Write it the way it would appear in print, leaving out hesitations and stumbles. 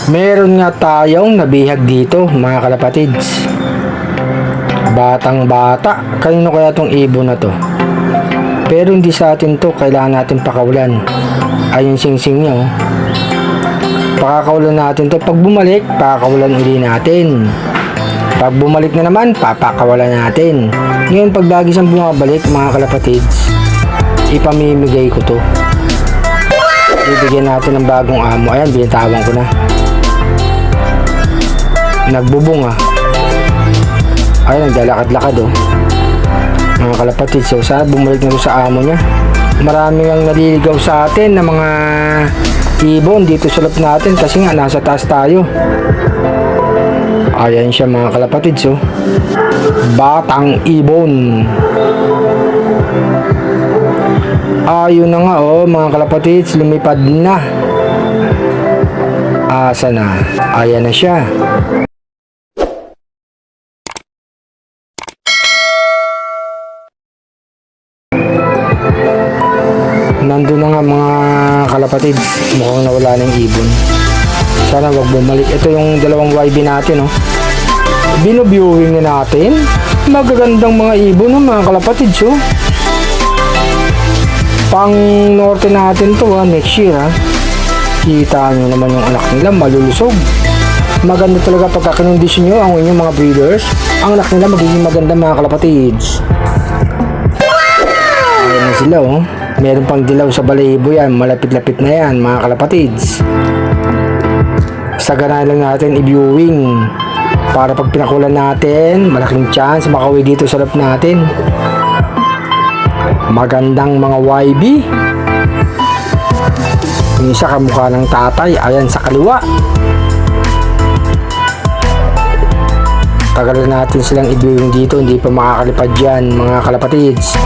Meron nga tayong nabihag dito mga kalapatids. Batang bata, kanino kaya tong ibon na to? Pero hindi sa atin to, kailangan natin pakawalan. Ayun sing-sing niya oh. Pakakawalan natin to. Pag bumalik, pakakawalan uli natin. Pag bumalik na naman, papakawalan natin. Ngayon pag lagi siyang bumabalik mga kalapatids, ipamimigay ko to. Ibigyan natin ng bagong amo. Ayan, binatawan ko na. Nagbubunga. Ayun, naglalakad-lakad oh. Mga kalapatids, so sana bumalik na sa amo niya. Marami ang naliligaw sa atin na mga ibon dito sa loob natin kasi nga nasa taas tayo. Ayan siya mga kalapatids oh. Batang ibon. Ayun na nga oh mga kalapatids, lumipad na. Asa na? Ayan na siya. Nandun na nga mga kalapatids, mukhang nawala ng ibon. Sana wag bumalik. Ito yung dalawang YB natin oh. Bino-viewing na natin. Magagandang mga ibon oh, mga kalapatids oh. Pang norte natin to next year ha. Kita nyo naman yung anak nila malulusog. Maganda talaga pagkakondisyon nyo ang inyong mga breeders. Ang anak nila magiging maganda mga kalapatids. Ayan na sila oh. Meron pang dilaw sa balahibo yan. Malapit-lapit na yan mga kalapatids. Sagana lang natin i-viewing para pag pinakulan natin, malaking chance makauwi dito sa loob natin. Magandang mga YB. Yung isa kamukha ng tatay. Ayan sa kaliwa. Tagal na natin silang i-viewing dito. Hindi pa makakalipad yan mga kalapatids.